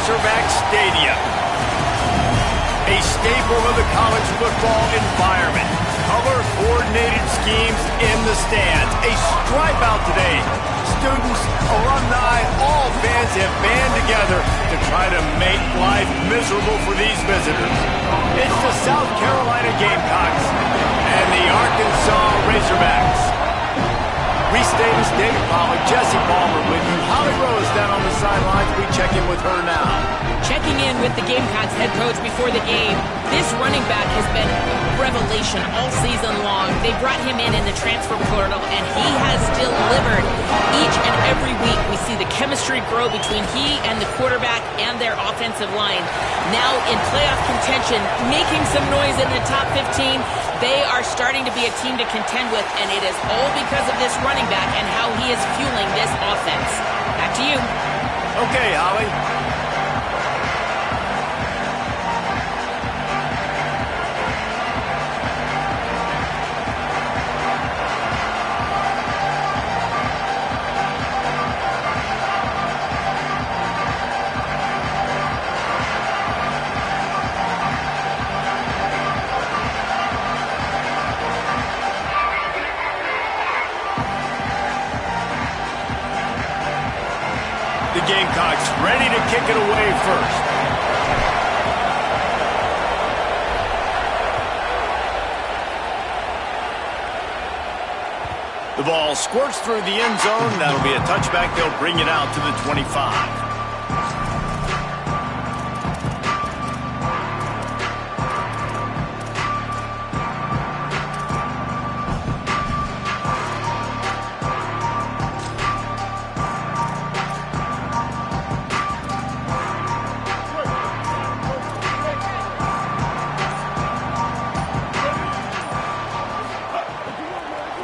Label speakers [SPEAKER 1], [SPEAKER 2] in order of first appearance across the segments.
[SPEAKER 1] Razorback Stadium. A staple of the college football environment. Color-coordinated schemes in the stands. A stripe out today. Students, alumni, all fans have band together to try to make life miserable for these visitors. It's the South Carolina Gamecocks and the Arkansas Razorbacks. Reese Davis, David Pollack, Jesse Palmer with you. Holly Rose down on the sidelines. We check in with her now.
[SPEAKER 2] Checking in with the Gamecocks head coach before the game. This running back has been a revelation all season long. They brought him in the transfer portal, and he has delivered. Each and every week, we see the chemistry grow between he and the quarterback and their offensive line. Now in playoff contention, making some noise in the top 15, they are starting to be a team to contend with, and it is all because of this running back and how he is fueling this offense. Back to you.
[SPEAKER 1] Okay, Holly. The Gamecocks ready to kick it away first. The ball squirts through the end zone. That'll be a touchback. They'll bring it out to the 25.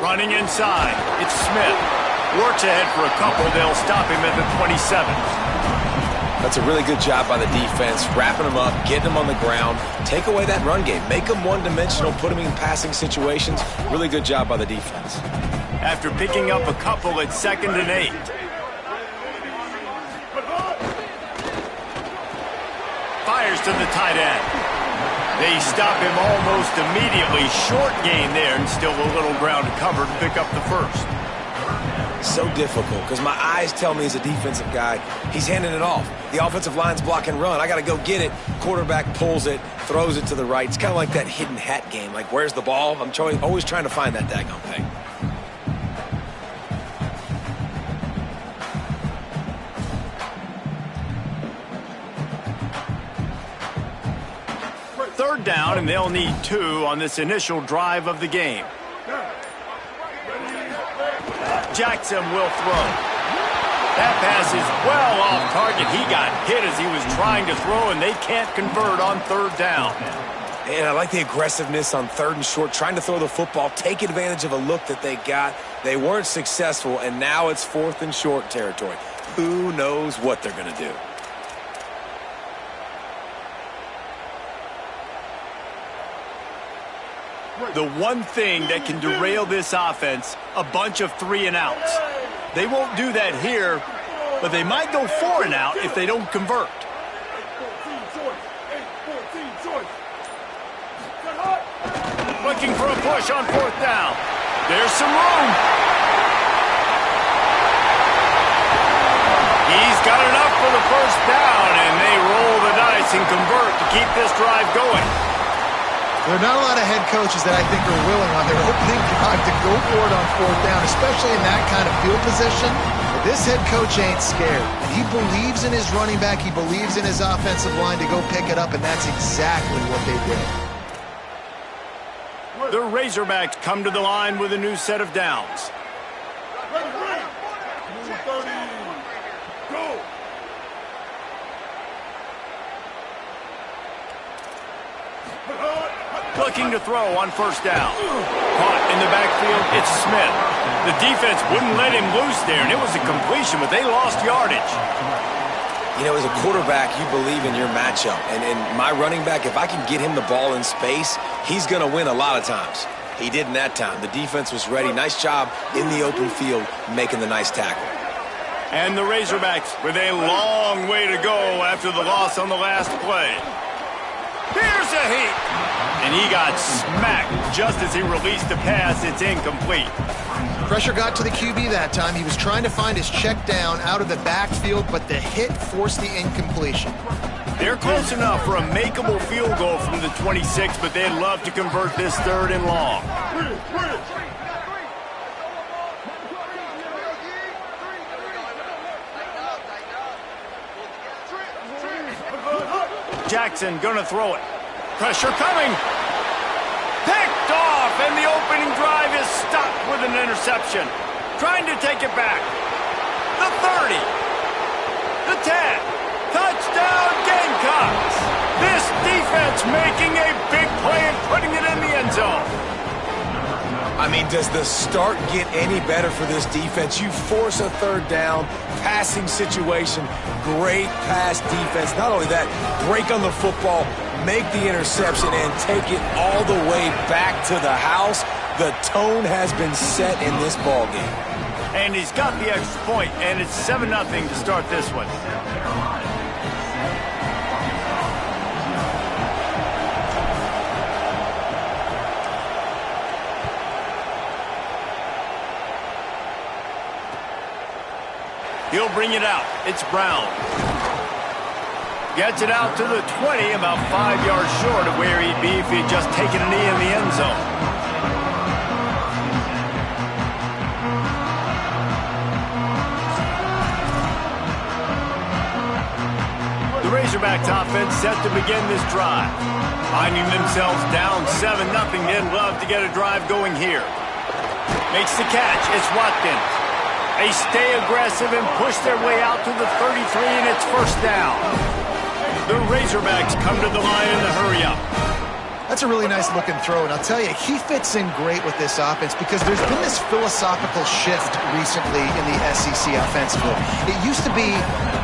[SPEAKER 1] Running inside, it's Smith. Works ahead for a couple. They'll stop him at the 27.
[SPEAKER 3] That's a really good job by the defense, wrapping him up, getting him on the ground. Take away that run game. Make him one-dimensional, put him in passing situations. Really good job by the defense.
[SPEAKER 1] After picking up a couple at 2nd and 8. Fires to the tight end. They stop him almost immediately. Short gain there, and still a little ground to cover to pick up the first.
[SPEAKER 3] So difficult, because my eyes tell me as a defensive guy, he's handing it off. The offensive line's block and run. I got to go get it. Quarterback pulls it, throws it to the right. It's kind of like that hidden hat game. Like, where's the ball? I'm always trying to find that daggone thing.
[SPEAKER 1] Third down, and they'll need 2 on this initial drive of the game. Jackson will throw. That pass is well off target. He got hit as he was trying to throw, and they can't convert on 3rd down.
[SPEAKER 3] And I like the aggressiveness on 3rd and short, trying to throw the football, take advantage of a look that they got. They weren't successful, and now it's 4th and short territory. Who knows what they're going to do?
[SPEAKER 1] The one thing that can derail this offense, a bunch of 3 and outs. They won't do that here, but they might go 4 and out if they don't convert. Looking for a push on 4th down. There's some room. He's got enough for the 1st down, and they roll the dice and convert to keep this drive going.
[SPEAKER 4] There are not a lot of head coaches that I think are willing on their opening drive to go for it on 4th down, especially in that kind of field position. But this head coach ain't scared. And he believes in his running back. He believes in his offensive line to go pick it up, and that's exactly what they did.
[SPEAKER 1] The Razorbacks come to the line with a new set of downs. Looking to throw on 1st down. Caught in the backfield, it's Smith. The defense wouldn't let him loose there, and it was a completion, but they lost yardage.
[SPEAKER 3] You know, as a quarterback, you believe in your matchup. And my running back, if I can get him the ball in space, he's going to win a lot of times. He did in that time. The defense was ready. Nice job in the open field making the nice tackle.
[SPEAKER 1] And the Razorbacks with a long way to go after the loss on the last play. Here's a heat. And he got smacked just as he released the pass. It's incomplete.
[SPEAKER 4] Pressure got to the QB that time. He was trying to find his check down out of the backfield, but the hit forced the incompletion.
[SPEAKER 1] They're close enough for a makeable field goal from the 26, but they'd love to convert this 3rd and long. Jackson gonna throw it. Pressure coming. Picked off, and the opening drive is stopped with an interception. Trying to take it back. The 30. The 10. Touchdown Gamecocks. This defense making a big play and putting it in the end zone.
[SPEAKER 3] I mean, does the start get any better for this defense? You force a 3rd down, passing situation, great pass defense. Not only that, break on the football, make the interception, and take it all the way back to the house. The tone has been set in this ball game.
[SPEAKER 1] And he's got the extra point, and it's 7-0 to start this one. He'll bring it out. It's Brown. Gets it out to the 20, about 5 yards short of where he'd be if he'd just taken a knee in the end zone. The Razorbacks offense set to begin this drive. Finding themselves down 7-0, they'd love to get a drive going here. Makes the catch. It's Watkins. They stay aggressive and push their way out to the 33, and it's 1st down. The Razorbacks come to the line in the hurry-up.
[SPEAKER 4] That's a really nice looking throw, and I'll tell you, he fits in great with this offense because there's been this philosophical shift recently in the SEC offensively. It used to be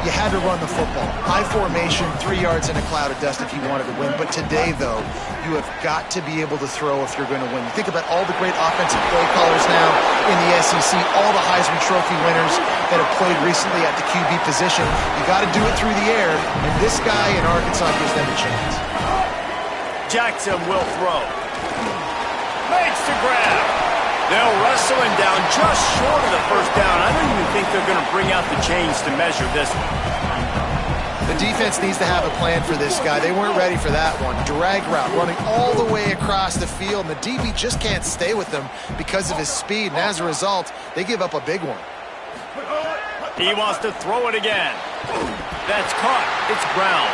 [SPEAKER 4] you had to run the football. High formation, 3 yards in a cloud of dust if you wanted to win. But today, though, you have got to be able to throw if you're going to win. You think about all the great offensive play callers now in the SEC, all the Heisman Trophy winners that have played recently at the QB position. You got to do it through the air, and this guy in Arkansas gives them a chance.
[SPEAKER 1] Jackson will throw. Makes the grab. They'll wrestle him down just short of the 1st down. I don't even think they're going to bring out the chains to measure this one.
[SPEAKER 4] The defense needs to have a plan for this guy. They weren't ready for that one. Drag route, running all the way across the field, and the DB just can't stay with them because of his speed, and as a result, they give up a big one.
[SPEAKER 1] He wants to throw it again. That's caught. It's Brown.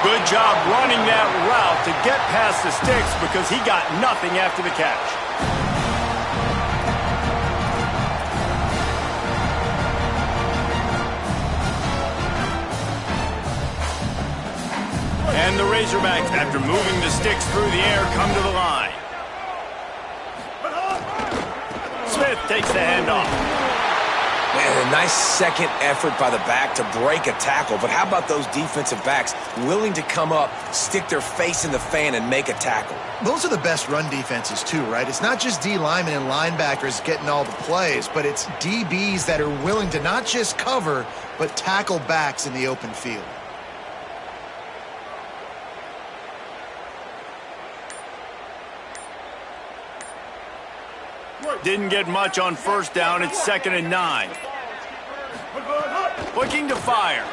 [SPEAKER 1] Good job running that route to get past the sticks because he got nothing after the catch. And the Razorbacks, after moving the sticks through the air, come to the line. Smith takes the handoff.
[SPEAKER 3] Man, a nice second effort by the back to break a tackle. But how about those defensive backs willing to come up, stick their face in the fan, and make a tackle?
[SPEAKER 4] Those are the best run defenses, too, right? It's not just D linemen and linebackers getting all the plays, but it's DBs that are willing to not just cover, but tackle backs in the open field.
[SPEAKER 1] Didn't get much on 1st down. It's 2nd and 9. Looking to fire.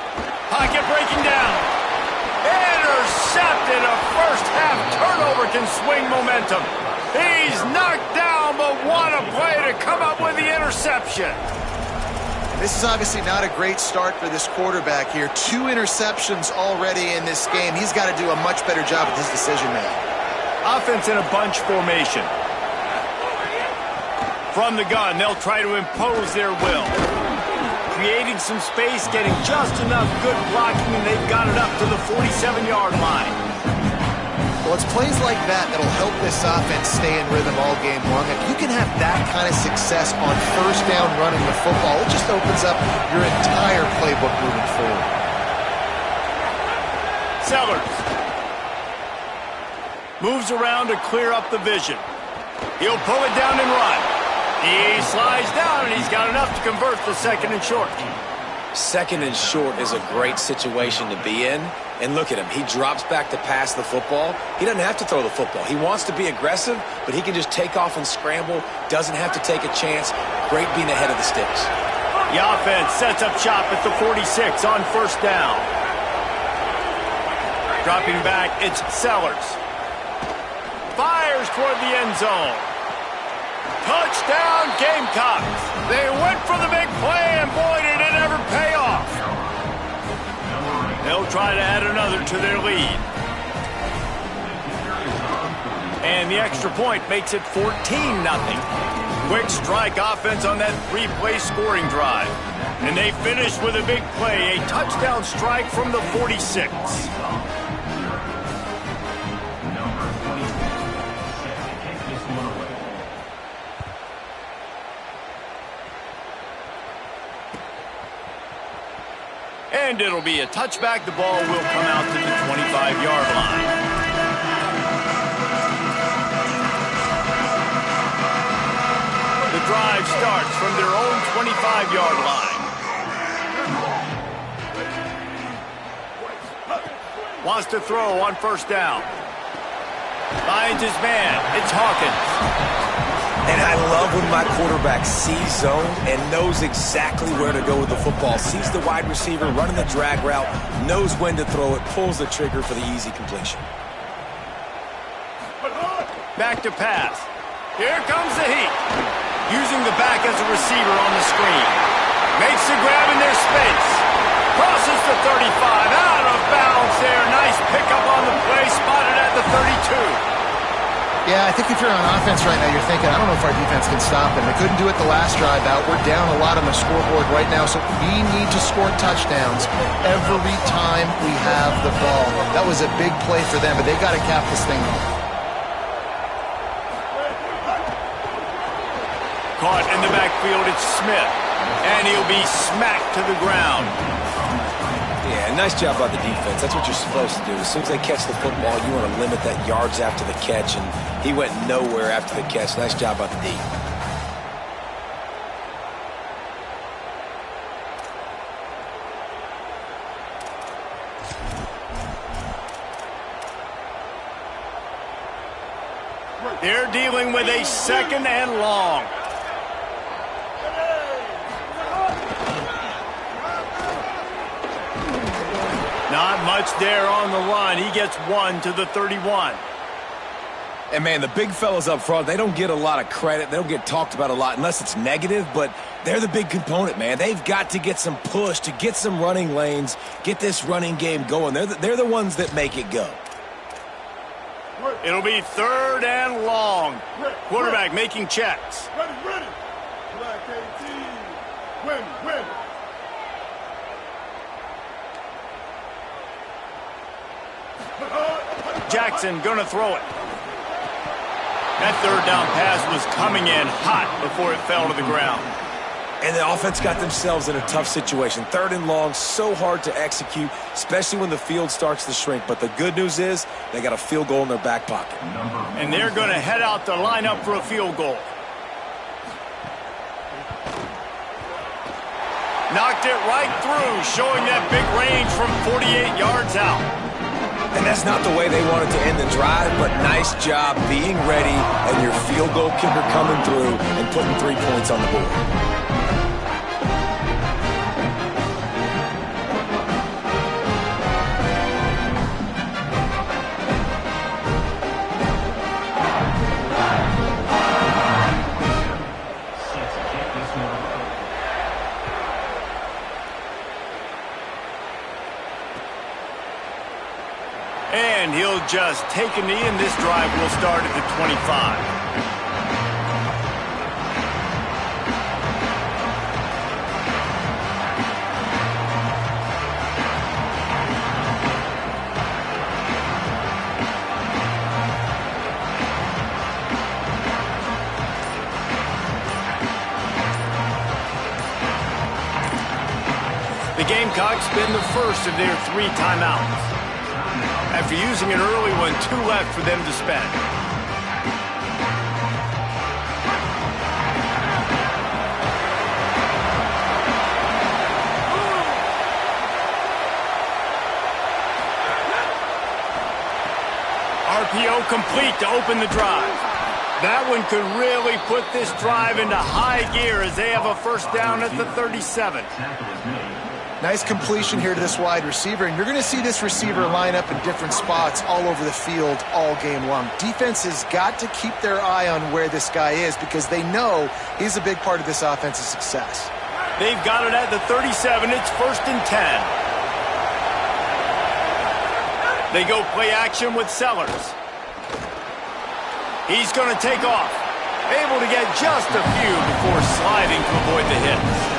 [SPEAKER 1] Pocket breaking down. Intercepted. A first-half turnover can swing momentum. He's knocked down, but what a play to come up with the interception.
[SPEAKER 4] This is obviously not a great start for this quarterback here. 2 interceptions already in this game. He's got to do a much better job with his decision-making.
[SPEAKER 1] Offense in a bunch formation. From the gun, they'll try to impose their will. Creating some space, getting just enough good blocking, and they've got it up to the 47-yard line.
[SPEAKER 4] Well, it's plays like that that'll help this offense stay in rhythm all game long. If you can have that kind of success on 1st down running the football, it just opens up your entire playbook moving forward.
[SPEAKER 1] Sellers moves around to clear up the vision. He'll pull it down and run. He slides down, and he's got enough to convert the 2nd and short.
[SPEAKER 3] Second and short is a great situation to be in. And look at him. He drops back to pass the football. He doesn't have to throw the football. He wants to be aggressive, but he can just take off and scramble. Doesn't have to take a chance. Great being ahead of the sticks.
[SPEAKER 1] The offense sets up shop at the 46 on first down. Dropping back, it's Sellers. Fires toward the end zone. Touchdown, Gamecocks. They went for the big play, and boy, did it ever pay off. They'll try to add another to their lead. And the extra point makes it 14-0. Quick strike offense on that three-play scoring drive. And they finish with a big play, a touchdown strike from the 46. And it'll be a touchback. The ball will come out to the 25-yard line. The drive starts from their own 25-yard line. Wants to throw on first down. Finds his man. It's Hawkins.
[SPEAKER 3] And I love when my quarterback sees zone and knows exactly where to go with the football. Sees the wide receiver running the drag route, knows when to throw it, pulls the trigger for the easy completion.
[SPEAKER 1] Back to pass. Here comes the heat. Using the back as a receiver on the screen. Makes the grab in their space. Crosses the 35. Out of bounds there. Nice pickup on the play. Spotted at the 32.
[SPEAKER 4] Yeah, I think if you're on offense right now, you're thinking, I don't know if our defense can stop them. They couldn't do it the last drive out. We're down a lot on the scoreboard right now, so we need to score touchdowns every time we have the ball. That was a big play for them, but they got to cap this thing off.
[SPEAKER 1] Caught in the backfield, it's Smith. And he'll be smacked to the ground.
[SPEAKER 3] Yeah, nice job by the defense. That's what you're supposed to do. As soon as they catch the football, you want to limit that yards after the catch, and he went nowhere after the catch. Nice job by the D.
[SPEAKER 1] They're dealing with a second and long. Not much there on the run. He gets one to the 31.
[SPEAKER 3] And, man, the big fellas up front, they don't get a lot of credit. They don't get talked about a lot unless it's negative, but they're the big component, man. They've got to get some push to get some running lanes, get this running game going. They're the ones that make it go.
[SPEAKER 1] It'll be third and long. Quarterback making checks.
[SPEAKER 5] Ready. Black KT. Win.
[SPEAKER 1] Jackson gonna throw it. That third down pass was coming in hot before it fell to the ground.
[SPEAKER 3] And the offense got themselves in a tough situation. Third and long, so hard to execute, especially when the field starts to shrink. But the good news is they got a field goal in their back pocket.
[SPEAKER 1] And they're gonna head out to line up for a field goal. Knocked it right through, showing that big range from 48 yards out.
[SPEAKER 3] And that's not the way they wanted to end the drive, but nice job being ready and your field goal kicker coming through and putting 3 points on the board.
[SPEAKER 1] And he'll just take a knee, and this drive will start at the 25. The Gamecocks spend the first of their 3 timeouts. After using an early one, 2 left for them to spend. complete to open the drive. That one could really put this drive into high gear as they have a first down at the 37.
[SPEAKER 4] Nice completion here to this wide receiver, and you're going to see this receiver line up in different spots all over the field all game long. Defense has got to keep their eye on where this guy is because they know he's a big part of this offense's success.
[SPEAKER 1] They've got it at the 37. It's 1st and 10. They go play action with Sellers. He's going to take off. Able to get just a few before sliding to avoid the hits.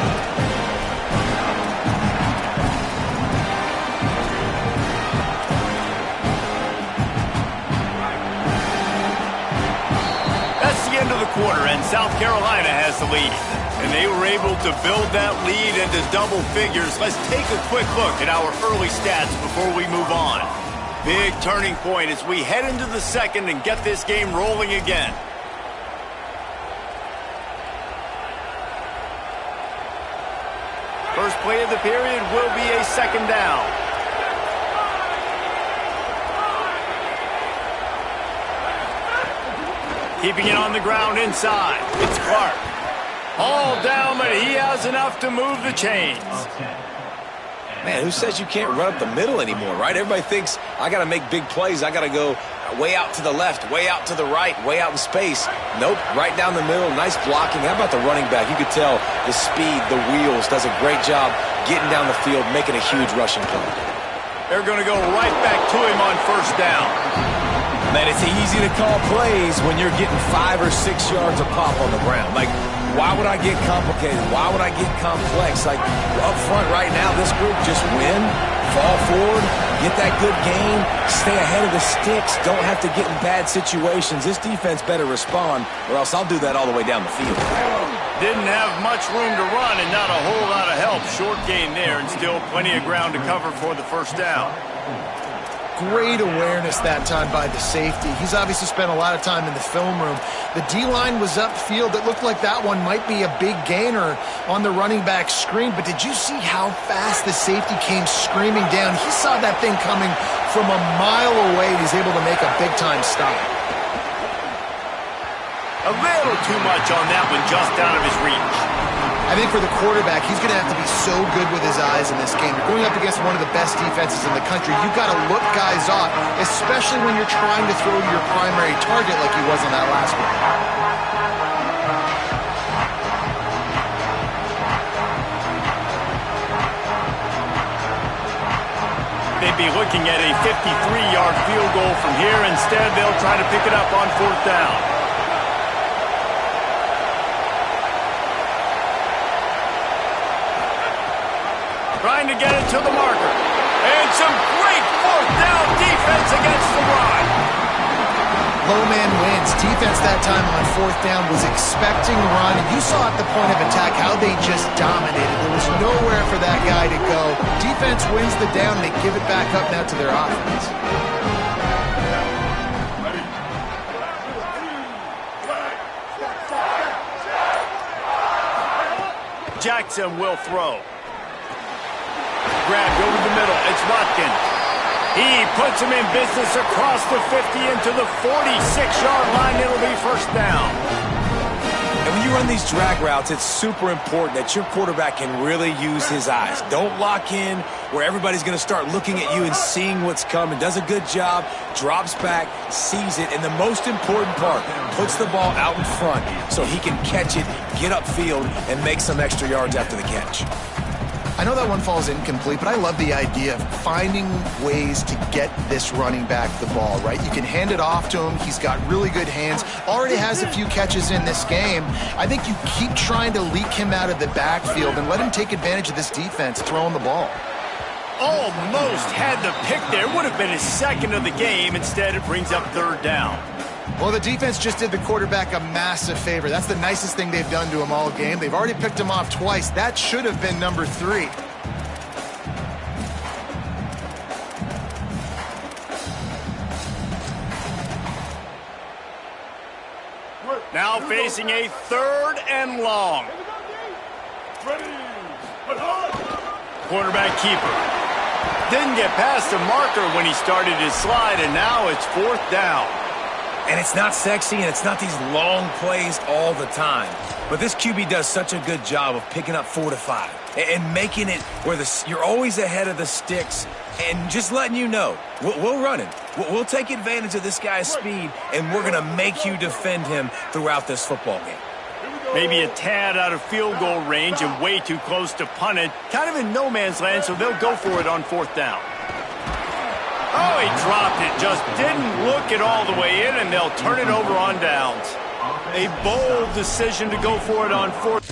[SPEAKER 1] End of the quarter, and South Carolina has the lead. And they were able to build that lead into double figures. Let's take a quick look at our early stats before we move on. Big turning point as we head into the second and get this game rolling again. First play of the period will be a 2nd down. Keeping it on the ground inside. It's Clark. All down, but he has enough to move the chains.
[SPEAKER 3] Man, who says you can't run up the middle anymore, right? Everybody thinks I got to make big plays. I got to go way out to the left, way out to the right, way out in space. Nope, right down the middle. Nice blocking. How about the running back? You could tell the speed, the wheels, does a great job getting down the field, making a huge rushing play.
[SPEAKER 1] They're going to go right back to him on 1st down.
[SPEAKER 3] Man, it's easy to call plays when you're getting 5 or 6 yards of pop on the ground. Like, why would I get complicated? Why would I get complex? Like, up front right now, this group just win, fall forward, get that good game, stay ahead of the sticks, don't have to get in bad situations. This defense better respond, or else I'll do that all the way down the field.
[SPEAKER 1] Didn't have much room to run and not a whole lot of help. Short gain there and still plenty of ground to cover for the 1st down.
[SPEAKER 4] Great awareness that time by the safety. He's obviously spent a lot of time in the film room. The D-line was upfield. It looked like that one might be a big gainer on the running back screen, but did you see how fast the safety came screaming down? He saw that thing coming from a mile away, and he's able to make a big-time stop.
[SPEAKER 1] A little too much on that one, just out of his reach.
[SPEAKER 4] I think for the quarterback, he's going to have to be so good with his eyes in this game. You're going up against one of the best defenses in the country. You've got to look guys off, especially when you're trying to throw to your primary target like he was on that last one.
[SPEAKER 1] They'd be looking at a 53-yard field goal from here. Instead, they'll try to pick it up on 4th down. Trying to get it to the marker. And some great 4th down defense against the run.
[SPEAKER 4] Low man wins. Defense that time on 4th down was expecting run. And you saw at the point of attack how they just dominated. There was nowhere for that guy to go. Defense wins the down. They give it back up now to their offense.
[SPEAKER 1] Jackson will throw. Grabbed over the middle. It's Watkins. He puts him in business across the 50 into the 46-yard line. It'll be 1st down.
[SPEAKER 3] And when you run these drag routes, it's super important that your quarterback can really use his eyes. Don't lock in where everybody's going to start looking at you and seeing what's coming. Does a good job, drops back, sees it, and the most important part, puts the ball out in front so he can catch it, get upfield, and make some extra yards after the catch.
[SPEAKER 4] I know that one falls incomplete, but I love the idea of finding ways to get this running back the ball, right? You can hand it off to him. He's got really good hands. Already has a few catches in this game. I think you keep trying to leak him out of the backfield and let him take advantage of this defense throwing the ball.
[SPEAKER 1] Almost had the pick there. Would have been his 2nd of the game. Instead, it brings up 3rd down.
[SPEAKER 4] Well, the defense just did the quarterback a massive favor. That's the nicest thing they've done to him all game. They've already picked him off twice. That should have been number 3.
[SPEAKER 1] Now facing a 3rd and long. Quarterback keeper. Didn't get past the marker when he started his slide, and now it's 4th down.
[SPEAKER 3] And it's not sexy, and it's not these long plays all the time. But this QB does such a good job of picking up 4 to 5 and making it where you're always ahead of the sticks and just letting you know, we'll run it. We'll take advantage of this guy's speed, and we're going to make you defend him throughout this football game.
[SPEAKER 1] Maybe a tad out of field goal range and way too close to punt it. Kind of in no man's land, so they'll go for it on 4th down. Oh, he dropped it. Just didn't look it all the way in, and they'll turn it over on downs. A bold decision to go for it on 4th.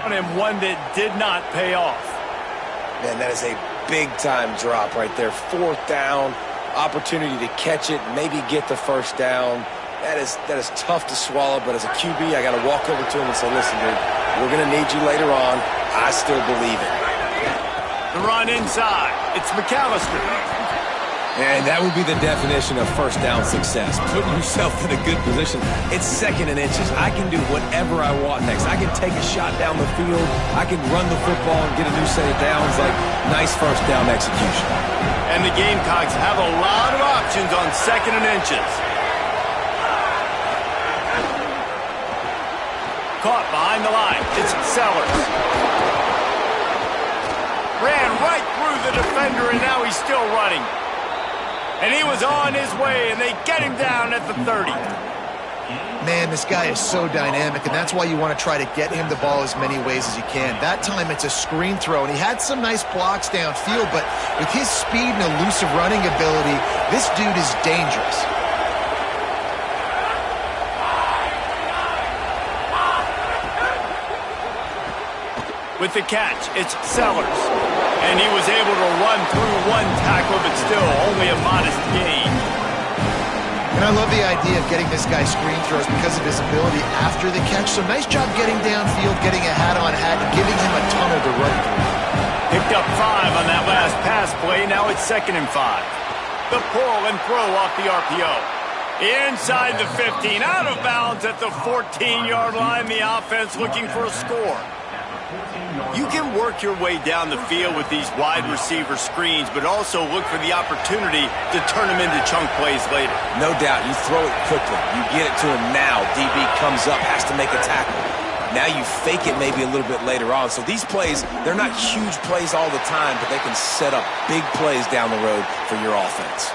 [SPEAKER 1] And one that did not pay off.
[SPEAKER 3] Man, that is a big-time drop right there. 4th down, opportunity to catch it, maybe get the 1st down. That is tough to swallow, but as a QB, I got to walk over to him and say, listen, dude, we're going to need you later on. I still believe it.
[SPEAKER 1] The run inside. It's McAllister.
[SPEAKER 3] And that would be the definition of 1st down success, putting yourself in a good position. It's 2nd and inches. I can do whatever I want next. I can take a shot down the field. I can run the football and get a new set of downs. Like, nice 1st down execution.
[SPEAKER 1] And the Gamecocks have a lot of options on 2nd and inches. Caught behind the line. It's Sellers. Ran right through the defender, and now he's still running. And he was on his way, and they get him down at the 30.
[SPEAKER 4] Man, this guy is so dynamic, and that's why you want to try to get him the ball as many ways as you can. That time, it's a screen throw, and he had some nice blocks downfield, but with his speed and elusive running ability, this dude is dangerous.
[SPEAKER 1] With the catch, it's Sellers. And he was able to run through 1 tackle, but still only a modest gain.
[SPEAKER 4] And I love the idea of getting this guy screen throws because of his ability after the catch. So nice job getting downfield, getting a hat-on-hat, and giving him a tunnel to run through.
[SPEAKER 1] Picked up 5 on that last pass play. Now it's 2nd and 5. The pull and throw off the RPO. Inside the 15, out of bounds at the 14-yard line. The offense looking for a score. You can work your way down the field with these wide receiver screens, but also look for the opportunity to turn them into chunk plays later.
[SPEAKER 3] No doubt. You throw it quickly. You get it to him now. DB comes up, has to make a tackle. Now you fake it maybe a little bit later on. So these plays, they're not huge plays all the time, but they can set up big plays down the road for your offense.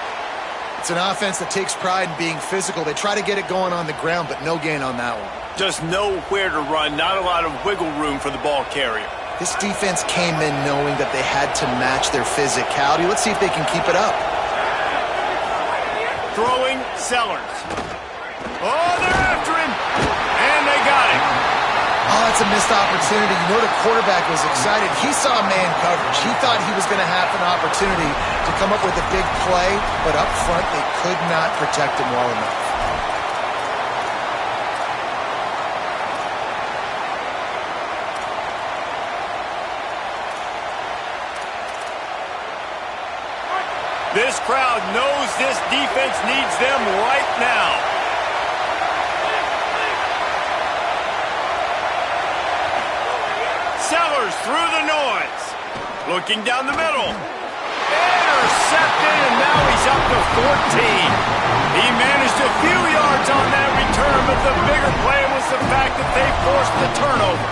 [SPEAKER 4] It's an offense that takes pride in being physical. They try to get it going on the ground, but no gain on that one.
[SPEAKER 1] Just nowhere to run, not a lot of wiggle room for the ball carrier.
[SPEAKER 4] This defense came in knowing that they had to match their physicality. Let's see if they can keep it up.
[SPEAKER 1] Throwing Sellers. Oh, they're after him. And they got him.
[SPEAKER 4] Oh, that's a missed opportunity. You know the quarterback was excited. He saw man coverage. He thought he was going to have an opportunity to come up with a big play, but up front they could not protect him well enough.
[SPEAKER 1] This crowd knows this defense needs them right now. through the noise. Looking down the middle. Intercepted, and now he's up to 14. He managed a few yards on that return, but the bigger play was the fact that they forced the turnover.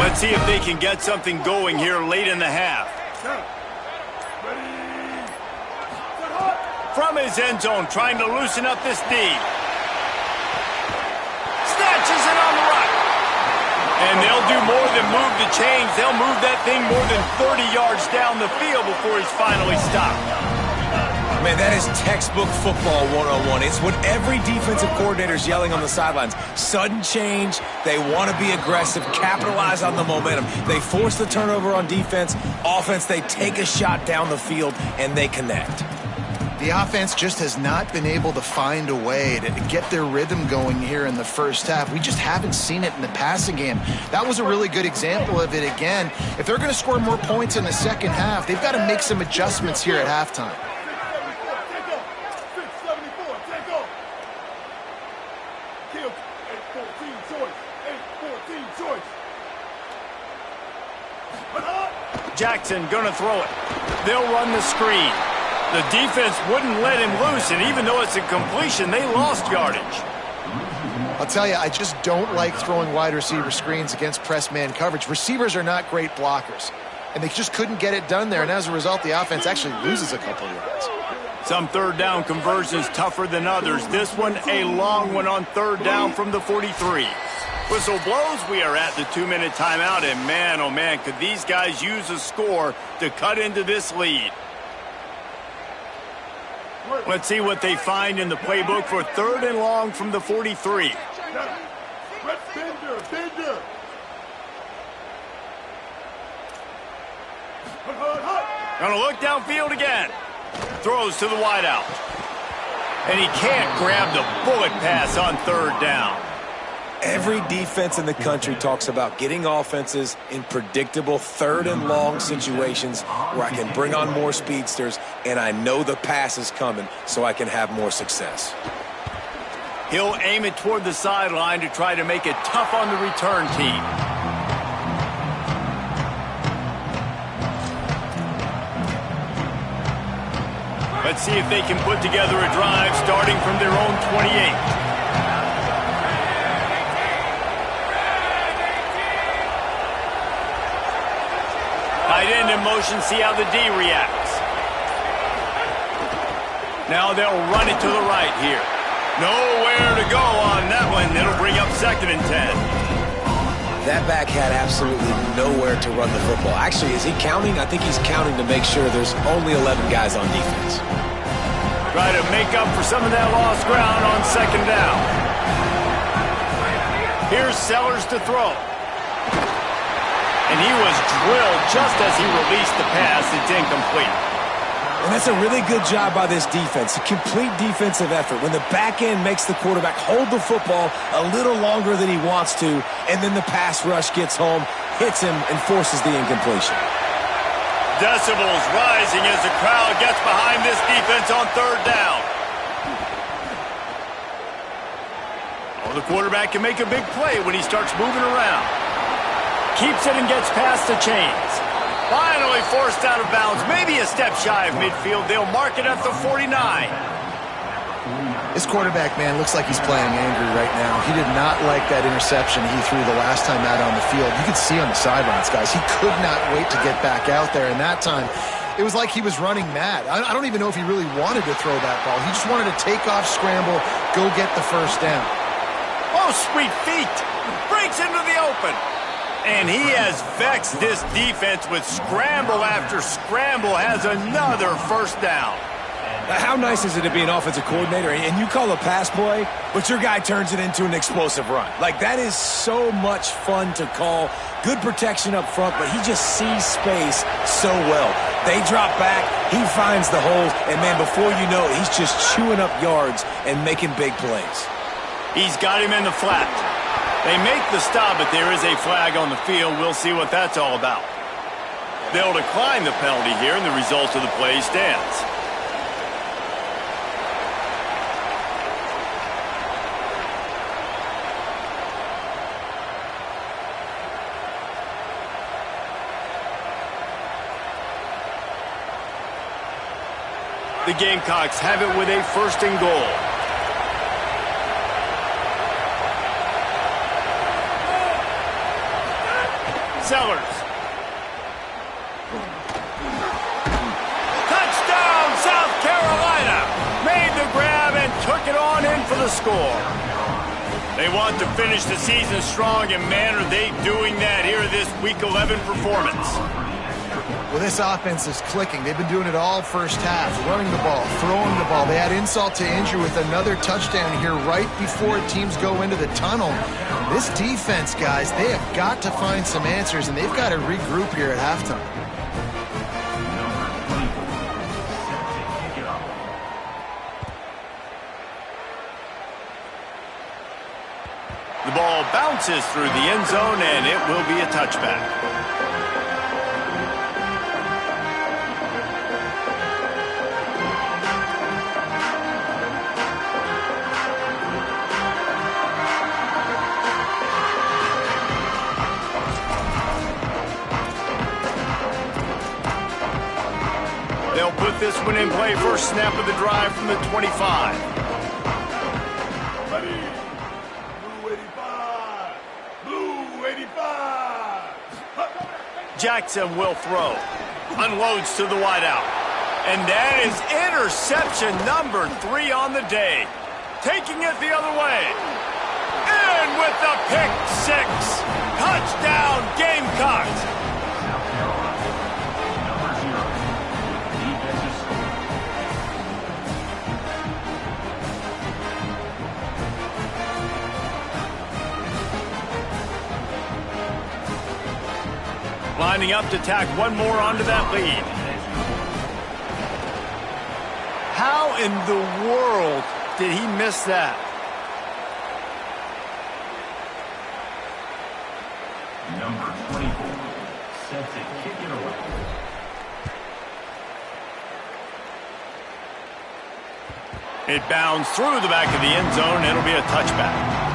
[SPEAKER 1] Let's see if they can get something going here late in the half. From his end zone, trying to loosen up this D. Snatches it on the right. And they'll do more than move the chains. They'll move that thing more than 30 yards down the field before he's finally stopped.
[SPEAKER 3] Man, that is textbook football 101. It's what every defensive coordinator is yelling on the sidelines. Sudden change. They want to be aggressive, capitalize on the momentum. They force the turnover on defense. Offense, they take a shot down the field, and they connect.
[SPEAKER 4] The offense just has not been able to find a way to get their rhythm going here in the first half. We just haven't seen it in the passing game. That was a really good example of it again. If they're going to score more points in the second half, they've got to make some adjustments here at halftime.
[SPEAKER 1] Jackson gonna throw it. They'll run the screen. The defense wouldn't let him loose, and even though it's a completion, they lost yardage.
[SPEAKER 4] I'll tell you, I just don't like throwing wide receiver screens against press man coverage. Receivers are not great blockers, and they just couldn't get it done there, and as a result, the offense actually loses a couple yards.
[SPEAKER 1] Some third down conversions tougher than others. This one, a long one on third down from the 43. Whistle blows, we are at the 2-minute timeout, and man, oh man, could these guys use a score to cut into this lead. Let's see what they find in the playbook for third and long from the 43.
[SPEAKER 5] Bender.
[SPEAKER 1] Gonna look downfield again. Throws to the wideout. And he can't grab the bullet pass on third down.
[SPEAKER 3] Every defense in the country talks about getting offenses in predictable third and long situations where I can bring on more speedsters and I know the pass is coming so I can have more success.
[SPEAKER 1] He'll aim it toward the sideline to try to make it tough on the return team. Let's see if they can put together a drive starting from their own 28. Tight end in motion, see how the D reacts. Now they'll run it to the right here. Nowhere to go on that one. It'll bring up 2nd and 10.
[SPEAKER 3] That back had absolutely nowhere to run the football. Actually, is he counting? I think he's counting to make sure there's only 11 guys on defense.
[SPEAKER 1] Try to make up for some of that lost ground on 2nd down. Here's Sellers to throw. And he was drilled just as he released the pass. It's incomplete.
[SPEAKER 3] And that's a really good job by this defense, a complete defensive effort. When the back end makes the quarterback hold the football a little longer than he wants to, and then the pass rush gets home, hits him, and forces the incompletion.
[SPEAKER 1] Decibels rising as the crowd gets behind this defense on third down. Oh, the quarterback can make a big play when he starts moving around. Keeps it and gets past the chains. Finally forced out of bounds. Maybe a step shy of midfield. They'll mark it at the 49.
[SPEAKER 4] This quarterback, man, looks like he's playing angry right now. He did not like that interception he threw the last time out on the field. You could see on the sidelines, guys. He could not wait to get back out there. And that time, it was like he was running mad. I don't even know if he really wanted to throw that ball. He just wanted to take off, scramble, go get the first down.
[SPEAKER 1] Oh, sweet feet. Breaks into the open. And he has vexed this defense with scramble after scramble, has another first down.
[SPEAKER 3] How nice is it to be an offensive coordinator and you call a pass play, but your guy turns it into an explosive run? Like, that is so much fun to call. Good protection up front, but he just sees space so well. They drop back, he finds the holes, and man, before you know it, he's just chewing up yards and making big plays.
[SPEAKER 1] He's got him in the flat. They make the stop, but there is a flag on the field. We'll see what that's all about. They'll decline the penalty here, and the result of the play stands. The Gamecocks have it with a 1st and goal. Sellers. Touchdown, South Carolina. Made the grab and took it on in for the score. They want to finish the season strong, and man, are they doing that here in this Week 11 performance.
[SPEAKER 4] Well, this offense is clicking. They've been doing it all first half, running the ball, throwing the ball. They had insult to injury with another touchdown here right before teams go into the tunnel. This defense, guys, they have got to find some answers, and they've got to regroup here at halftime.
[SPEAKER 1] The ball bounces through the end zone, and it will be a touchback. They'll put this one in play. First snap of the drive from the 25.
[SPEAKER 5] Ready. Blue 85. Blue 85.
[SPEAKER 1] Jackson will throw. Unloads to the wideout. And that is interception number 3 on the day. Taking it the other way. And with the pick 6. Touchdown, Gamecocks. Lining up to tack one more onto that lead. How in the world did he miss that?
[SPEAKER 6] Number 24 sets it, kick it away.
[SPEAKER 1] It bounds through the back of the end zone. It'll be a touchback.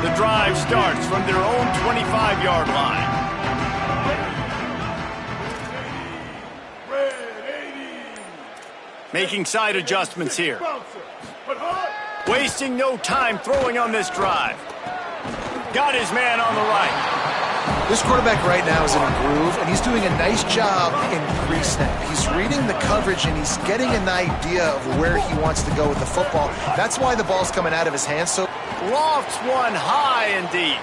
[SPEAKER 1] The drive starts from their own 25-yard line. Making side adjustments here. Wasting no time throwing on this drive. Got his man on the right.
[SPEAKER 4] This quarterback right now is in a groove, and he's doing a nice job in pre-snap. He's reading the coverage, and he's getting an idea of where he wants to go with the football. That's why the ball's coming out of his hands. So
[SPEAKER 1] Lofts one high and deep.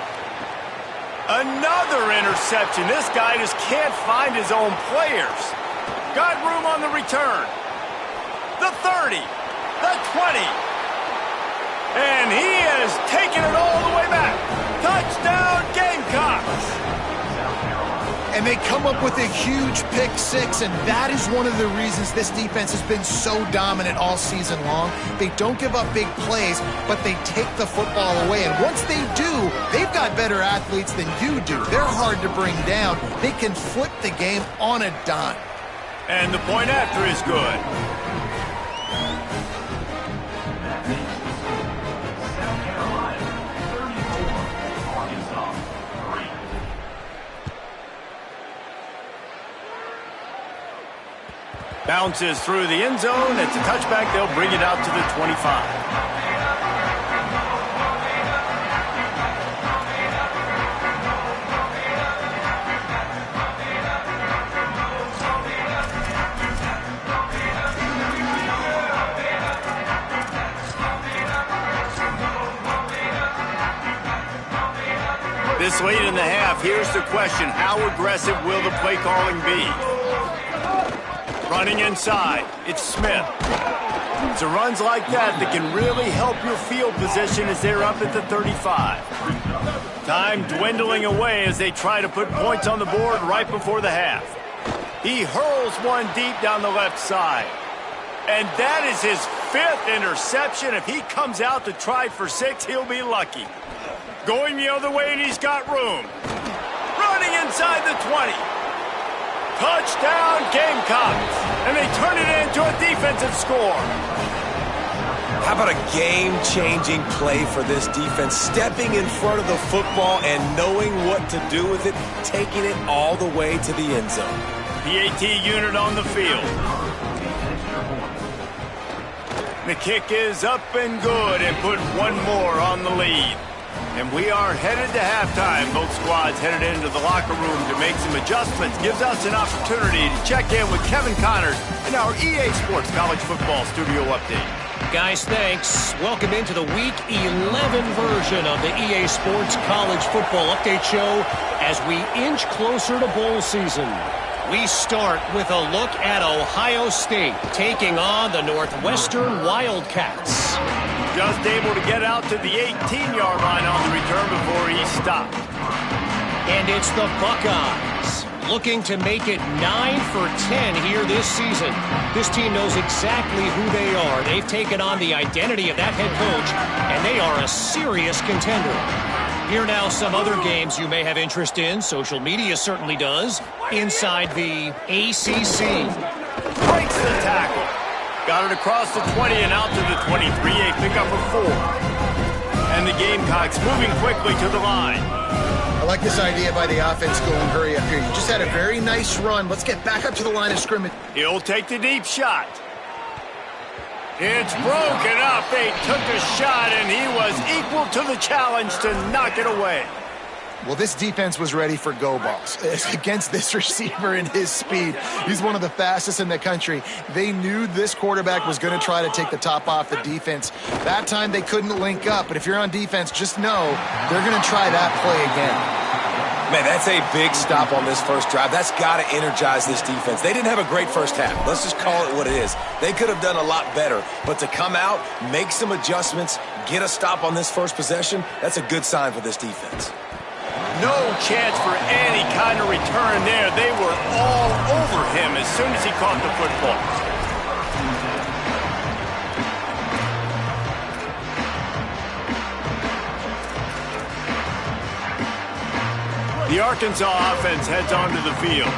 [SPEAKER 1] Another interception. This guy just can't find his own players. Got room on the return. The 30, the 20. And he has taken it all the way back. Touchdown, Gamecocks.
[SPEAKER 4] and they come up with a huge pick six, and that is one of the reasons this defense has been so dominant all season long. They don't give up big plays, but they take the football away, and once they do, they've got better athletes than you do. They're hard to bring down. They can flip the game on a dime.
[SPEAKER 1] And the point after is good. Bounces through the end zone. It's a touchback. They'll bring it out to the 25. This late in the half, here's the question. How aggressive will the play calling be? Running inside, it's Smith. It's runs like that that can really help your field position as they're up at the 35. Time dwindling away as they try to put points on the board right before the half. He hurls one deep down the left side. And that is his 5th interception. If he comes out to try for 6, he'll be lucky. Going the other way, and he's got room. Running inside the 20. Touchdown, Gamecocks. And they turn it into a defensive score.
[SPEAKER 3] How about a game-changing play for this defense? Stepping in front of the football and knowing what to do with it, taking it all the way to the end zone.
[SPEAKER 1] PAT unit on the field. The kick is up and good and put one more on the lead. And we are headed to halftime. Both squads headed into the locker room to make some adjustments. Gives us an opportunity to check in with Kevin Connors in our EA Sports College Football Studio Update.
[SPEAKER 7] Guys, thanks. Welcome into the Week 11 version of the EA Sports College Football Update Show as we inch closer to bowl season. We start with a look at Ohio State taking on the Northwestern Wildcats.
[SPEAKER 1] Just able to get out to the 18-yard line on the return before he stopped.
[SPEAKER 7] And it's the Buckeyes looking to make it 9 for 10 here this season. This team knows exactly who they are. They've taken on the identity of that head coach, and they are a serious contender. Here now some other games you may have interest in. Social media certainly does. Inside the ACC.
[SPEAKER 1] Breaks the tackle. Got it across the 20 and out to the 23. A pickup of 4. And the Gamecocks moving quickly to the line.
[SPEAKER 4] I like this idea by the offense going hurry up here. You just had a very nice run. Let's get back up to the line of scrimmage.
[SPEAKER 1] He'll take the deep shot. It's broken up. They took a shot, and he was equal to the challenge to knock it away.
[SPEAKER 4] Well, this defense was ready for go balls. Against this receiver and his speed, he's one of the fastest in the country. They knew this quarterback was going to try to take the top off the defense. That time they couldn't link up, but if you're on defense, just know they're going to try that play again.
[SPEAKER 3] Man, that's a big stop on this first drive. That's got to energize this defense. They didn't have a great first half. Let's just call it what it is. They could have done a lot better. But to come out, make some adjustments, get a stop on this first possession, that's a good sign for this defense.
[SPEAKER 1] No chance for any kind of return there. They were all over him as soon as he caught the football. The Arkansas offense heads onto the field.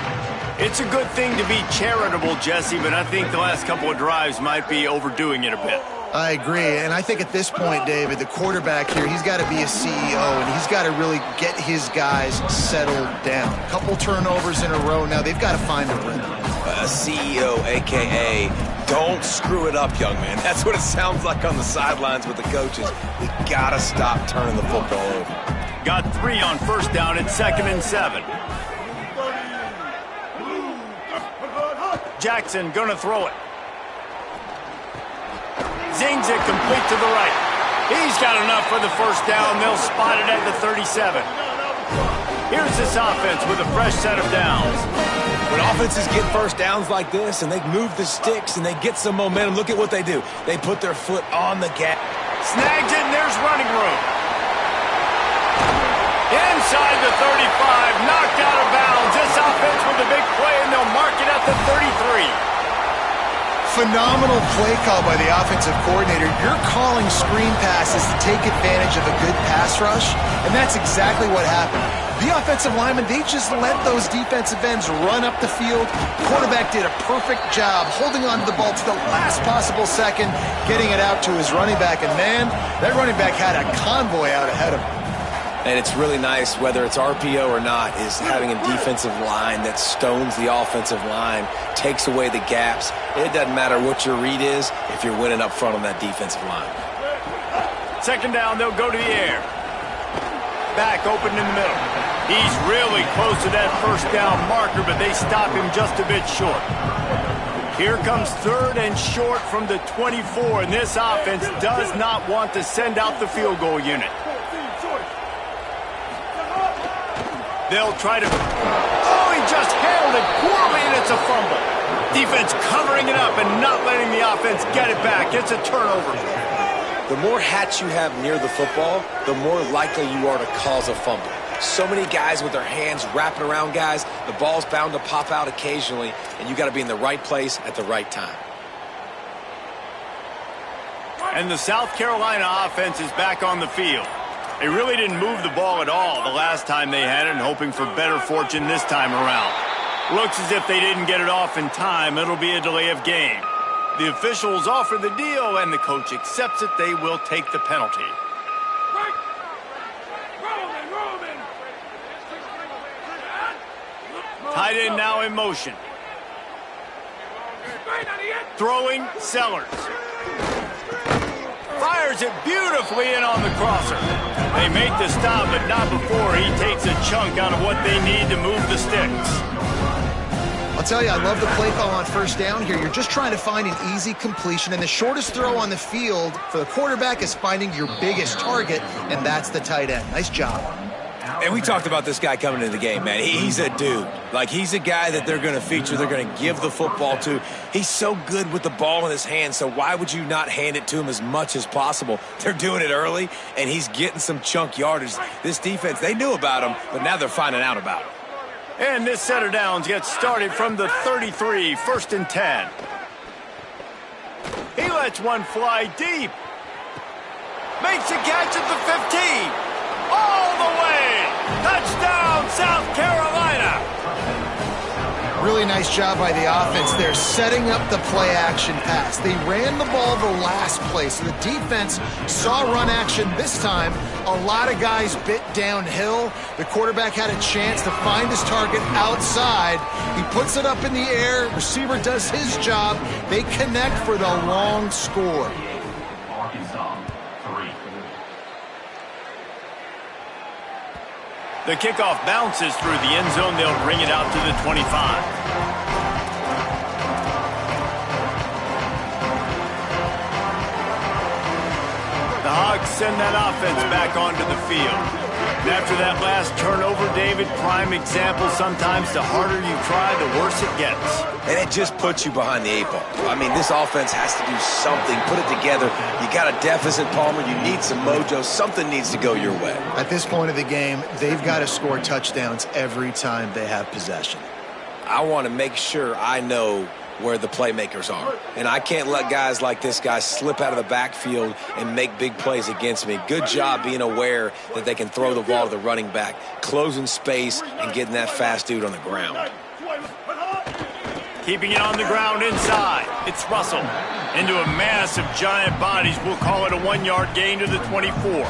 [SPEAKER 1] It's a good thing to be charitable, Jesse, but I think the last couple of drives might be overdoing it a bit.
[SPEAKER 4] I agree, and I think at this point, David, the quarterback here, he's got to be a CEO, and he's got to really get his guys settled down. A couple turnovers in a row now. They've got to find a rhythm.
[SPEAKER 3] A CEO, a.k.a. don't screw it up, young man. That's what it sounds like on the sidelines with the coaches. We got to stop turning the football over.
[SPEAKER 1] Got 3 on first down at 2nd and 7. Jackson gonna throw it. Zings it complete to the right. He's got enough for the first down. They'll spot it at the 37. Here's this offense with a fresh set of downs.
[SPEAKER 3] When offenses get first downs like this and they move the sticks and they get some momentum, look at what they do. They put their foot on the gas.
[SPEAKER 1] Snags it, and there's running room. Inside the 35, knocked out of bounds. This offense with a big play, and they'll mark it at the 33.
[SPEAKER 4] Phenomenal play call by the offensive coordinator. You're calling screen passes to take advantage of a good pass rush, and that's exactly what happened. The offensive linemen, they just let those defensive ends run up the field. Quarterback did a perfect job holding on to the ball to the last possible second, getting it out to his running back, and man, that running back had a convoy out ahead of him.
[SPEAKER 3] And it's really nice, whether it's RPO or not, is having a defensive line that stones the offensive line, takes away the gaps. It doesn't matter what your read is if you're winning up front on that defensive line.
[SPEAKER 1] 2nd down, they'll go to the air. Back open in the middle. He's really close to that first down marker, but they stop him just a bit short. Here comes 3rd and short from the 24, and this offense does not want to send out the field goal unit. They'll try to... Oh, he just handled it poorly, and it's a fumble. Defense covering it up and not letting the offense get it back. It's a turnover.
[SPEAKER 3] The more hats you have near the football, the more likely you are to cause a fumble. So many guys with their hands wrapping around guys. The ball's bound to pop out occasionally, and you got to be in the right place at the right time.
[SPEAKER 1] And the South Carolina offense is back on the field. They really didn't move the ball at all the last time they had it, and hoping for better fortune this time around. Looks as if they didn't get it off in time. It'll be a delay of game. The officials offer the deal, and the coach accepts it. They will take the penalty. Tight end now in motion. Throwing, Sellers. Fires it beautifully in on the crosser. They make the stop, but not before he takes a chunk out of what they need to move the sticks.
[SPEAKER 4] I'll tell you, I love the play call on first down here. You're just trying to find an easy completion, and the shortest throw on the field for the quarterback is finding your biggest target, and that's the tight end. Nice job.
[SPEAKER 3] And we talked about this guy coming into the game, man. He's a dude. Like, he's a guy that they're going to feature, they're going to give the football to. He's so good with the ball in his hand, so why would you not hand it to him as much as possible? They're doing it early, and he's getting some chunk yardage. This defense, they knew about him, but now they're finding out about him.
[SPEAKER 1] And this set of downs gets started from the 33, 1st and 10. He lets one fly deep. Makes a catch at the 15. All the way! Touchdown, South Carolina!
[SPEAKER 4] Really nice job by the offense there, setting up the play-action pass. They ran the ball the last play, so the defense saw run action this time. A lot of guys bit downhill. The quarterback had a chance to find his target outside. He puts it up in the air. Receiver does his job. They connect for the long score.
[SPEAKER 6] Arkansas, 3.
[SPEAKER 1] The kickoff bounces through the end zone. They'll bring it out to the 25. The Hogs send that offense back onto the field. And after that last turnover, David, prime example, sometimes the harder you try, the worse it gets.
[SPEAKER 3] And it just puts you behind the 8 ball. I mean, this offense has to do something, put it together. You got a deficit, Palmer. You need some mojo. Something needs to go your way.
[SPEAKER 4] At this point of the game, they've got to score touchdowns every time they have possession.
[SPEAKER 3] I want to make sure I know where the playmakers are. And I can't let guys like this guy slip out of the backfield and make big plays against me. Good job being aware that they can throw the ball to the running back, closing space and getting that fast dude on the ground.
[SPEAKER 1] Keeping it on the ground inside. It's Russell. Into a mass of giant bodies. We'll call it a 1-yard gain to the 24.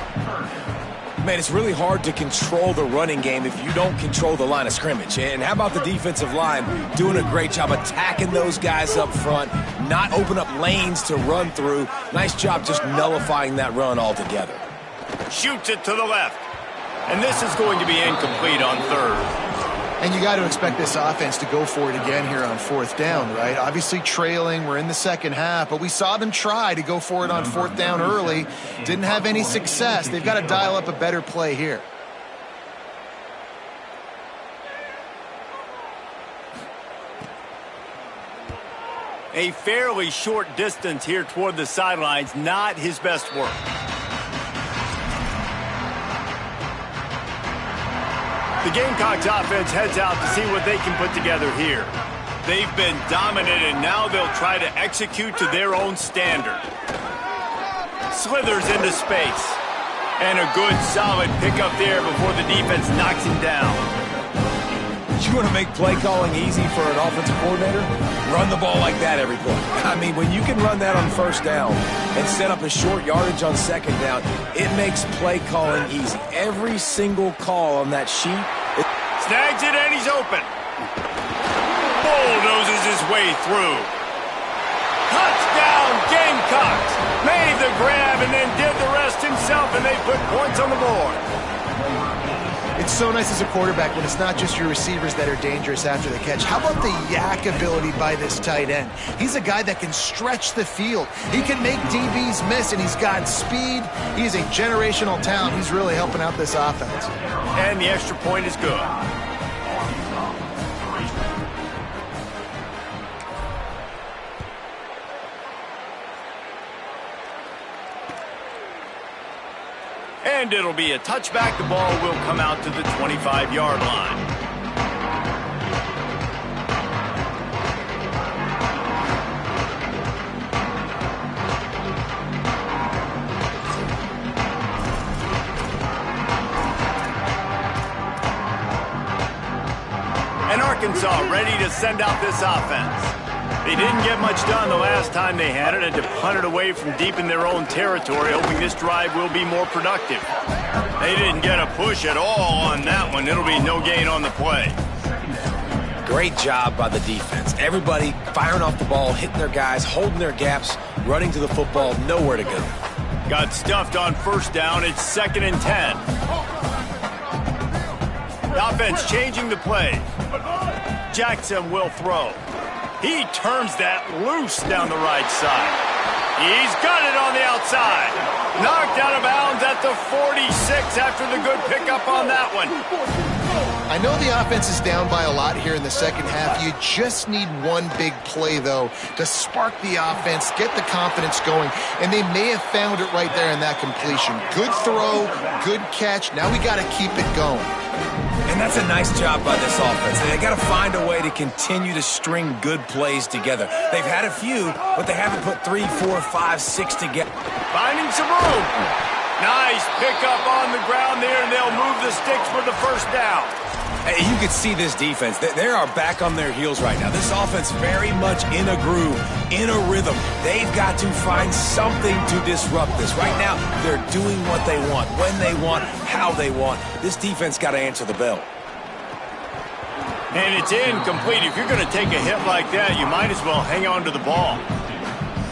[SPEAKER 3] Man, it's really hard to control the running game if you don't control the line of scrimmage. And how about the defensive line doing a great job attacking those guys up front, not open up lanes to run through. Nice job just nullifying that run altogether.
[SPEAKER 1] Shoots it to the left. And this is going to be incomplete on third.
[SPEAKER 4] And you got to expect this offense to go for it again here on 4th down, right? Obviously trailing, we're in the second half, but we saw them try to go for it on 4th down early. Didn't have any success. They've got to dial up a better play here.
[SPEAKER 1] A fairly short distance here toward the sidelines, not his best work. The Gamecocks offense heads out to see what they can put together here. They've been dominant, and now they'll try to execute to their own standard. Slithers into space. And a good, solid pickup there before the defense knocks him down.
[SPEAKER 3] You want to make play calling easy for an offensive coordinator? Run the ball like that every play. I mean, when you can run that on 1st down and set up a short yardage on 2nd down, it makes play calling easy. Every single call on that sheet.
[SPEAKER 1] Snags it and he's open. Bulldozes his way through. Touchdown, Gamecocks. Made the grab and then did the rest himself, and they put points on the board.
[SPEAKER 4] It's so nice as a quarterback when it's not just your receivers that are dangerous after the catch. How about the yak ability by this tight end? He's a guy that can stretch the field. He can make DBs miss, and he's got speed. He's a generational talent. He's really helping out this offense.
[SPEAKER 1] And the extra point is good. And it'll be a touchback. The ball will come out to the 25-yard line. And Arkansas ready to send out this offense. They didn't get much done the last time they had it, and to punt it away from deep in their own territory, hoping this drive will be more productive. They didn't get a push at all on that one. It'll be no gain on the play.
[SPEAKER 3] Great job by the defense. Everybody firing off the ball, hitting their guys, holding their gaps, running to the football, nowhere to go.
[SPEAKER 1] Got stuffed on first down. It's 2nd and 10. The offense changing the play. Jackson will throw. He turns that loose down the right side. He's got it on the outside. Knocked out of bounds at the 46 after the good pickup on that one.
[SPEAKER 4] I know the offense is down by a lot here in the second half. You just need one big play, though, to spark the offense, get the confidence going, and they may have found it right there in that completion. Good throw, good catch. Now we got to keep it going.
[SPEAKER 3] And that's a nice job by this offense. They got to find a way to continue to string good plays together. They've had a few, but they haven't put 3, 4, 5, 6 together.
[SPEAKER 1] Finding some room. Nice pickup on the ground there, and they'll move the sticks for the first down.
[SPEAKER 3] Hey, you can see this defense. They are back on their heels right now. This offense very much in a groove, in a rhythm. They've got to find something to disrupt this. Right now, they're doing what they want, when they want, how they want. This defense got to answer the bell.
[SPEAKER 1] And it's incomplete. If you're going to take a hit like that, you might as well hang on to the ball.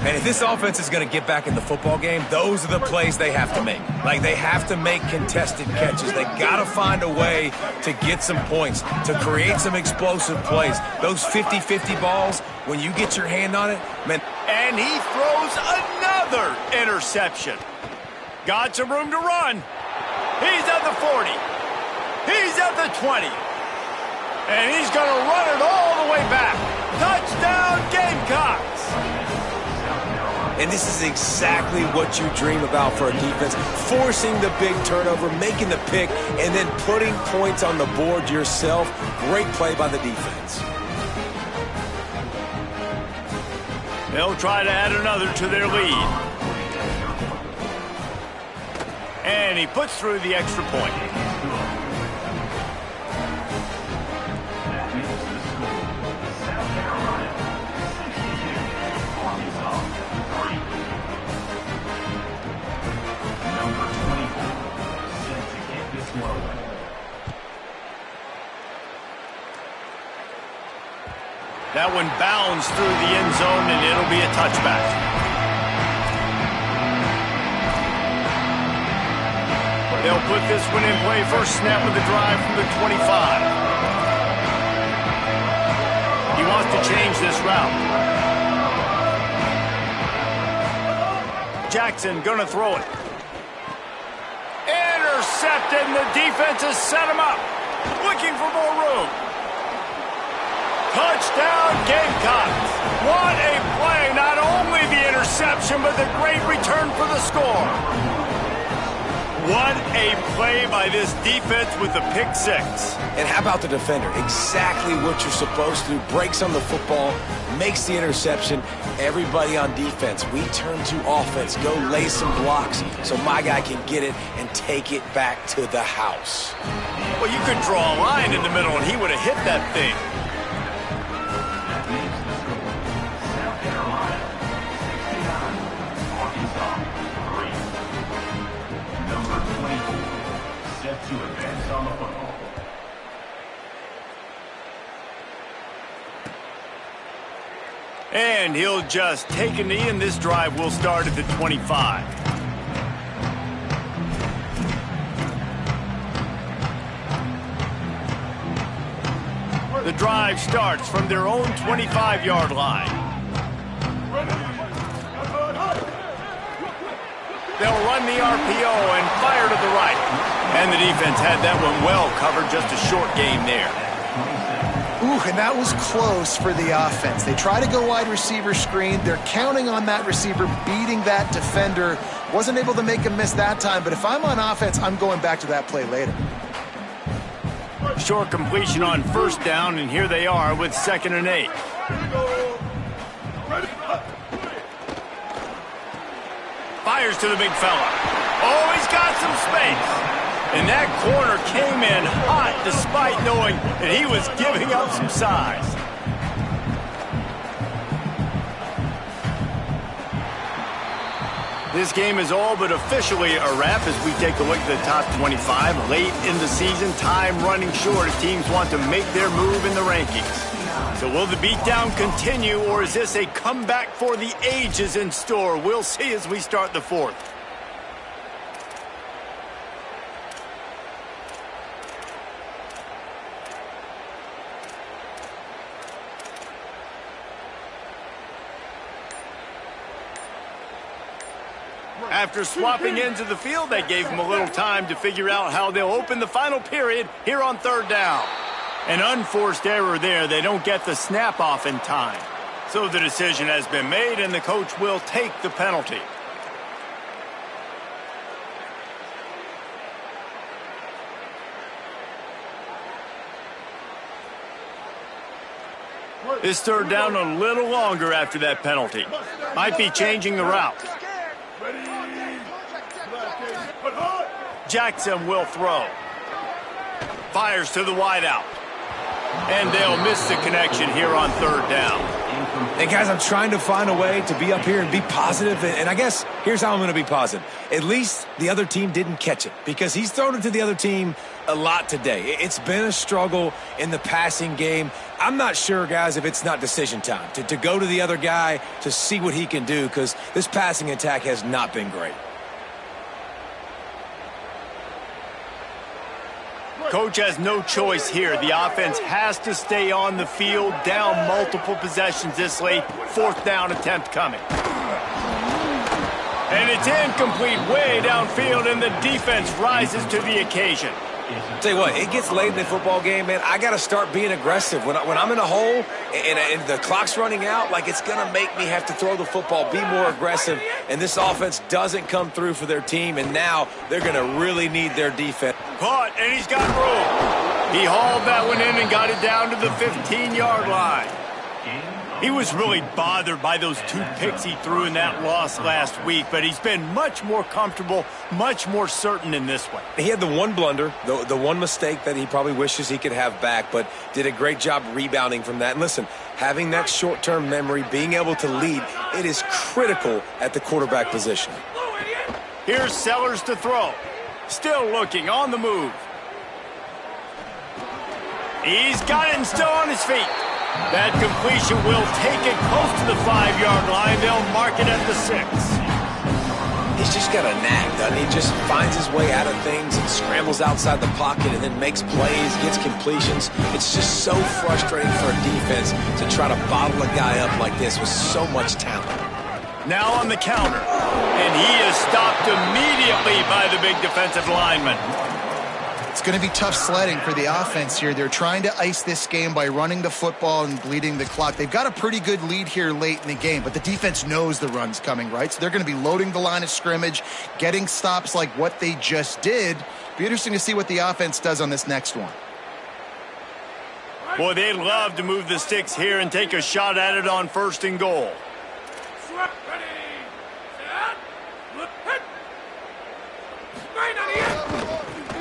[SPEAKER 3] And if this offense is going to get back in the football game, those are the plays they have to make. Like, they have to make contested catches. They got to find a way to get some points, to create some explosive plays. Those 50-50 balls, when you get your hand on it, man.
[SPEAKER 1] And he throws another interception. Got some room to run. He's at the 40. He's at the 20. And he's going to run it all the way back. Touchdown, Gamecocks.
[SPEAKER 3] And this is exactly what you dream about for a defense. Forcing the big turnover, making the pick, and then putting points on the board yourself. Great play by the defense.
[SPEAKER 1] They'll try to add another to their lead. And he puts through the extra point. That one bounds through the end zone, and it'll be a touchback. They'll put this one in play. First snap of the drive from the 25. He wants to change this route. Jackson gonna throw it. Intercepted, and the defense has set him up. Looking for more room. Touchdown, Gamecocks. What a play. Not only the interception, but the great return for the score. What a play by this defense with the pick six.
[SPEAKER 3] And how about the defender? Exactly what you're supposed to do. Breaks on the football, makes the interception. Everybody on defense, we turn to offense. Go lay some blocks so my guy can get it and take it back to the house.
[SPEAKER 1] Well, you could draw a line in the middle, and he would have hit that thing.
[SPEAKER 6] To advance on the football.
[SPEAKER 1] And he'll just take a knee, and this drive will start at the 25. The drive starts from their own 25-yard line. They'll run the RPO and fire to the right. And the defense had that one well covered, just a short game there.
[SPEAKER 4] Ooh, and that was close for the offense. They try to go wide receiver screen. They're counting on that receiver beating that defender. Wasn't able to make him miss that time, but if I'm on offense, I'm going back to that play later.
[SPEAKER 1] Short completion on first down, and here they are with 2nd and 8. Fires to the big fella. Oh, he's got some space. And that corner came in hot despite knowing that he was giving up some size. This game is all but officially a wrap as we take a look at the top 25. Late in the season, time running short as teams want to make their move in the rankings. So will the beatdown continue, or is this a comeback for the ages in store? We'll see as we start the 4th. After swapping into the field, that gave them a little time to figure out how they'll open the final period here on 3rd down. An unforced error there. They don't get the snap off in time. So the decision has been made, and the coach will take the penalty. This 3rd down a little longer after that penalty. Might be changing the route. Jackson will throw. Fires to the wideout. And they'll miss the connection here on 3rd down.
[SPEAKER 3] Hey, guys, I'm trying to find a way to be up here and be positive, and I guess here's how I'm going to be positive. At least the other team didn't catch it because he's thrown it to the other team a lot today. It's been a struggle in the passing game. I'm not sure, guys, if it's not decision time to go to the other guy to see what he can do because this passing attack has not been great.
[SPEAKER 1] Coach has no choice here. The offense has to stay on the field, down multiple possessions this late. 4th down attempt coming. And it's incomplete way downfield, and the defense rises to the occasion.
[SPEAKER 3] Tell you what, it gets late in the football game, man. I got to start being aggressive. When I'm in a hole and the clock's running out, like it's going to make me have to throw the football, be more aggressive, and this offense doesn't come through for their team, and now they're going to really need their defense.
[SPEAKER 1] Caught, and he's got room. He hauled that one in and got it down to the 15-yard line. He was really bothered by those 2 picks he threw in that loss last week, but he's been much more comfortable, much more certain in this one.
[SPEAKER 3] He had the one blunder, the one mistake that he probably wishes he could have back, but did a great job rebounding from that. And listen, having that short-term memory, being able to lead, it is critical at the quarterback position.
[SPEAKER 1] Here's Sellers to throw. Still looking, on the move. He's got it and still on his feet. That completion will take it close to the 5-yard line. They'll mark it at the 6.
[SPEAKER 3] He's just got a knack, doesn't he? Just finds his way out of things and scrambles outside the pocket and then makes plays, gets completions. It's just so frustrating for a defense to try to bottle a guy up like this with so much talent.
[SPEAKER 1] Now on the counter, and he is stopped immediately by the big defensive lineman.
[SPEAKER 4] It's going to be tough sledding for the offense here. They're trying to ice this game by running the football and bleeding the clock. They've got a pretty good lead here late in the game, but the defense knows the run's coming, right? So they're going to be loading the line of scrimmage, getting stops like what they just did. Be interesting to see what the offense does on this next one.
[SPEAKER 1] Boy, they'd love to move the sticks here and take a shot at it on 1st and goal.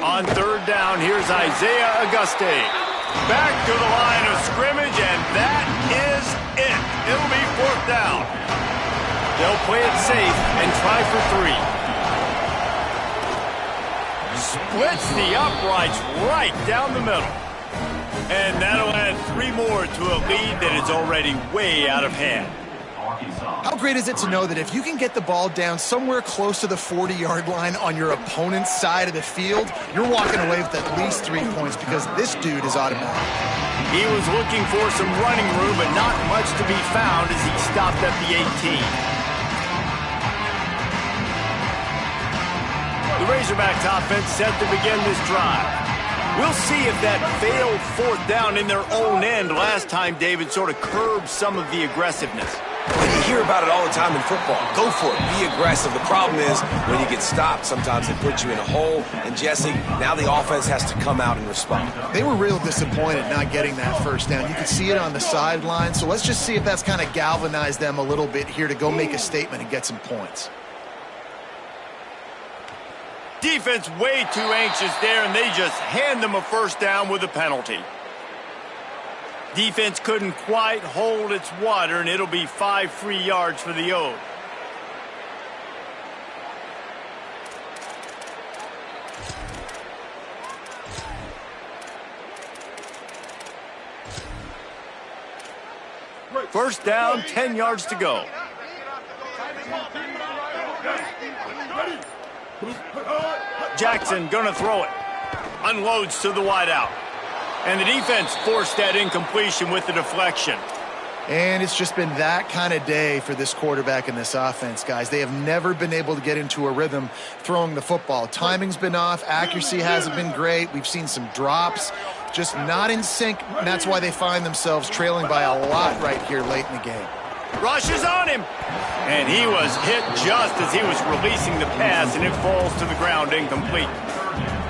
[SPEAKER 1] On 3rd down, here's Isaiah Auguste. Back to the line of scrimmage, and that is it. It'll be 4th down. They'll play it safe and try for 3. Splits the uprights right down the middle. And that'll add 3 more to a lead that is already way out of hand.
[SPEAKER 4] How great is it to know that if you can get the ball down somewhere close to the 40-yard line on your opponent's side of the field, you're walking away with at least 3 points because this dude is automatic.
[SPEAKER 1] He was looking for some running room, but not much to be found as he stopped at the 18. The Razorbacks offense set to begin this drive. We'll see if that failed fourth down in their own end last time, David, sort of curbed some of the aggressiveness.
[SPEAKER 3] You hear about it all the time in football. Go for it. Be aggressive. The problem is when you get stopped, sometimes it puts you in a hole. And, Jesse, now the offense has to come out and respond.
[SPEAKER 4] They were real disappointed not getting that first down. You could see it on the sideline. So let's just see if that's kind of galvanized them a little bit here to go make a statement and get some points.
[SPEAKER 1] Defense way too anxious there, and they just hand them a first down with a penalty. Defense couldn't quite hold its water, and it'll be 5 free yards for the O's. First down, 10 yards to go. Jackson gonna throw it. Unloads to the wideout. And the defense forced that incompletion with the deflection.
[SPEAKER 4] And it's just been that kind of day for this quarterback and this offense, guys. They have never been able to get into a rhythm throwing the football. Timing's been off. Accuracy hasn't been great. We've seen some drops. Just not in sync, and that's why they find themselves trailing by a lot right here late in the game.
[SPEAKER 1] Rush is on him. And he was hit just as he was releasing the pass, and it falls to the ground incomplete.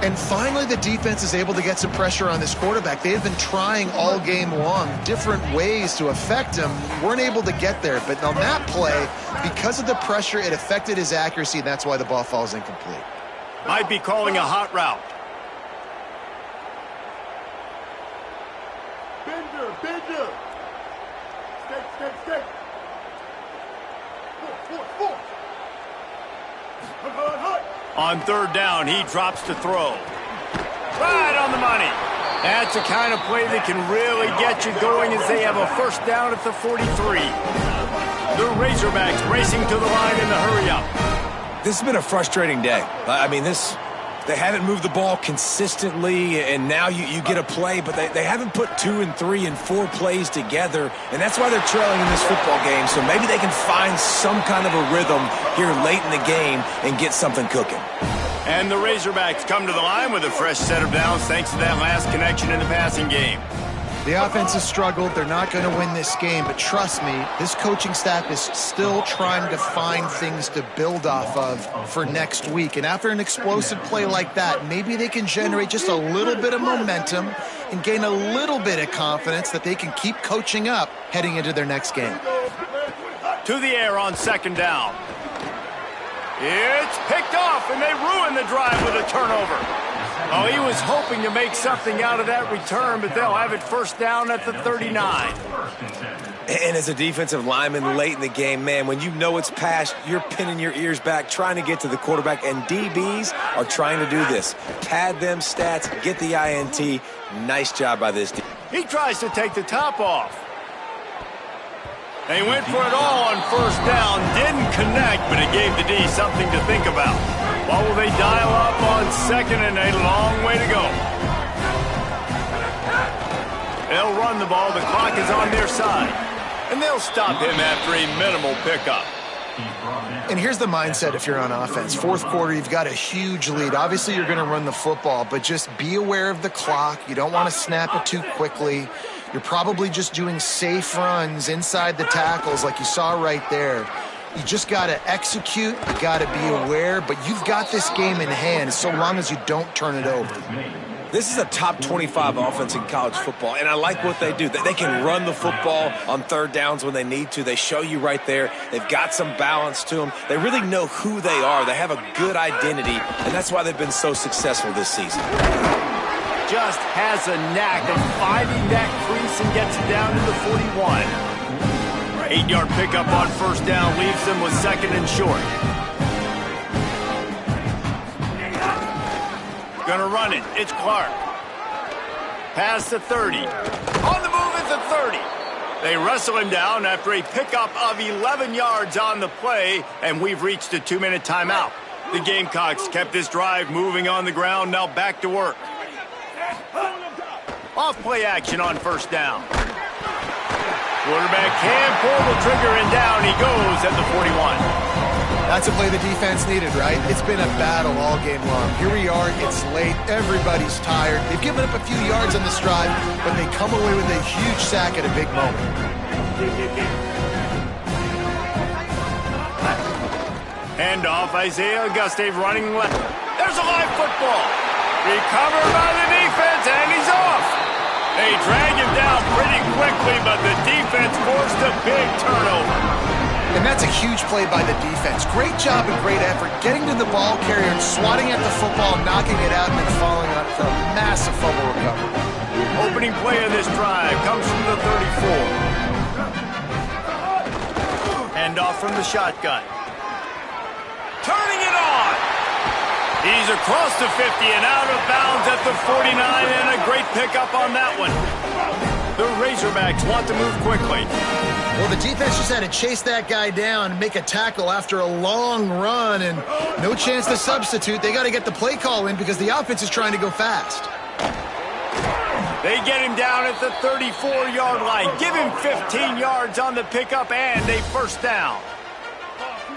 [SPEAKER 4] And finally, the defense is able to get some pressure on this quarterback. They have been trying all game long different ways to affect him. Weren't able to get there. But on that play, because of the pressure, it affected his accuracy, and that's why the ball falls incomplete.
[SPEAKER 1] Might be calling a hot route.
[SPEAKER 5] Bender. Stay. Four. Hard.
[SPEAKER 1] On third down, he drops to throw. Right on the money. That's the kind of play that can really get you going as they have a first down at the 43. The Razorbacks racing to the line in the hurry-up.
[SPEAKER 3] This has been a frustrating day. I mean, they haven't moved the ball consistently, and now you get a play, but they haven't put 2 and 3 and 4 plays together, and that's why they're trailing in this football game. So maybe they can find some kind of a rhythm here late in the game and get something cooking.
[SPEAKER 1] And the Razorbacks come to the line with a fresh set of downs thanks to that last connection in the passing game.
[SPEAKER 4] The offense has struggled. They're not going to win this game, but trust me, this coaching staff is still trying to find things to build off of for next week. And after an explosive play like that, maybe they can generate just a little bit of momentum and gain a little bit of confidence that they can keep coaching up heading into their next game.
[SPEAKER 1] To the air on second down. It's picked off, and they ruin the drive with a turnover. Oh, he was hoping to make something out of that return, but they'll have it first down at the 39.
[SPEAKER 3] And as a defensive lineman late in the game, man, when you know it's past, you're pinning your ears back, trying to get to the quarterback, and DBs are trying to do this. Pad them stats, get the INT. Nice job by this team.
[SPEAKER 1] He tries to take the top off. They went for it all on first down, didn't connect, but it gave the D something to think about. What will they dial up on second, and a long way to go? They'll run the ball. The clock is on their side. And they'll stop him after a minimal pickup.
[SPEAKER 4] And here's the mindset if you're on offense. Fourth quarter, you've got a huge lead. Obviously, you're going to run the football, but just be aware of the clock. You don't want to snap it too quickly. You're probably just doing safe runs inside the tackles like you saw right there. You just got to execute. You got to be aware, but you've got this game in hand so long as you don't turn it over.
[SPEAKER 3] This is a top 25 offense in college football, and I like what they do. They can run the football on third downs when they need to. They show you right there. They've got some balance to them. They really know who they are. They have a good identity, and that's why they've been so successful this season.
[SPEAKER 1] Just has a knack of finding that crease and gets it down to the 41. 8-yard pickup on first down leaves them with second and short. Gonna run it. It's Clark. Past the 30. On the move at the 30. They wrestle him down after a pickup of 11 yards on the play, and we've reached a 2-minute timeout. The Gamecocks kept this drive moving on the ground, now back to work. Off play action on first down. Quarterback can pull the trigger, and down he goes at the 41.
[SPEAKER 4] That's a play the defense needed, right? It's been a battle all game long. Here we are, it's late, everybody's tired. They've given up a few yards on this drive, but they come away with a huge sack at a big moment.
[SPEAKER 1] Handoff, Isaiah Auguste running left. There's a live football. Recovered by the defense, and he's off. They drag him down pretty quickly, but the defense forced a big turnover.
[SPEAKER 4] And that's a huge play by the defense. Great job and great effort getting to the ball carrier and swatting at the football, knocking it out, and then falling on a massive fumble recovery.
[SPEAKER 1] Opening play of this drive comes from the 34. Handoff from the shotgun. Turning it on. He's across the 50 and out of bounds at the 49, and a great pickup on that one. The Razorbacks want to move quickly.
[SPEAKER 4] Well, the defense just had to chase that guy down and make a tackle after a long run, and no chance to substitute. They got to get the play call in because the offense is trying to go fast.
[SPEAKER 1] They get him down at the 34-yard line. Give him 15 yards on the pickup and a first down.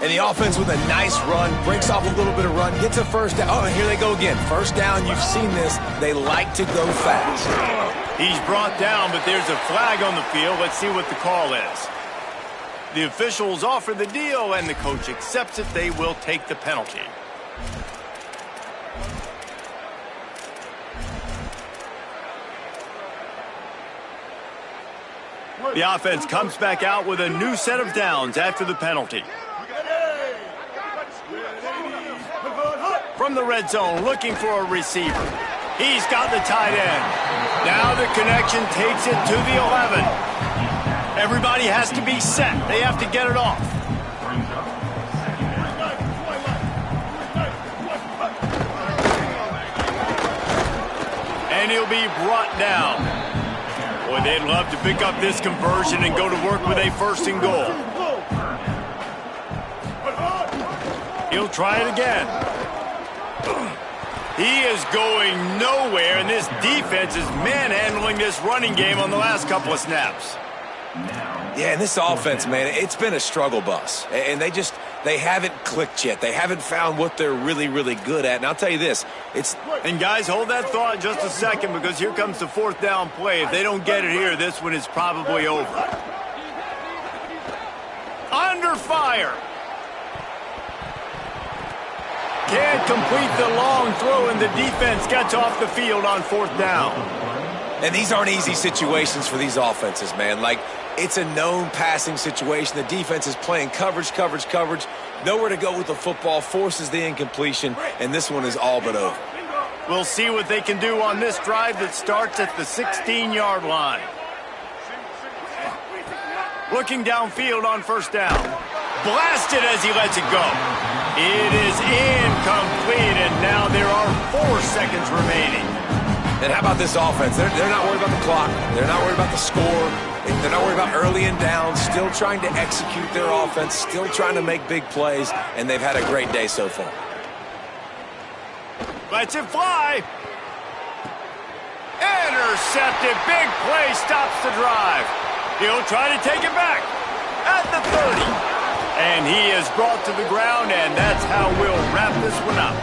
[SPEAKER 3] And the offense with a nice run, breaks off a little bit of run, gets a first down. Oh, and here they go again. First down, you've seen this. They like to go fast.
[SPEAKER 1] He's brought down, but there's a flag on the field. Let's see what the call is. The officials offer the deal, and the coach accepts it. They will take the penalty. The offense comes back out with a new set of downs after the penalty. From the red zone, looking for a receiver. He's got the tight end. Now the connection takes it to the 11. Everybody has to be set. They have to get it off. And he'll be brought down. Boy, they'd love to pick up this conversion and go to work with a first and goal. He'll try it again. He is going nowhere, and this defense is manhandling this running game on the last couple of snaps.
[SPEAKER 3] Yeah, and this offense, man, it's been a struggle bus. And they haven't clicked yet. They haven't found what they're really, really good at. And I'll tell you this,
[SPEAKER 1] And guys, hold that thought just a second, because here comes the fourth down play. If they don't get it here, this one is probably over. Under fire. Can't complete the long throw, and the defense gets off the field on fourth down.
[SPEAKER 3] And these aren't easy situations for these offenses, man. Like, it's a known passing situation. The defense is playing coverage. Nowhere to go with the football, forces the incompletion, and this one is all but over.
[SPEAKER 1] We'll see what they can do on this drive that starts at the 16-yard line. Looking downfield on first down. Blasted as he lets it go. It is incomplete, and now there are 4 seconds remaining.
[SPEAKER 3] And how about this offense? They're not worried about the clock. They're not worried about the score. They're not worried about early and down. Still trying to execute their offense. Still trying to make big plays, and they've had a great day so far.
[SPEAKER 1] Lets it fly. Intercepted. Big play stops the drive. He'll try to take it back at the 30. And he is brought to the ground, and that's how we'll wrap this one up.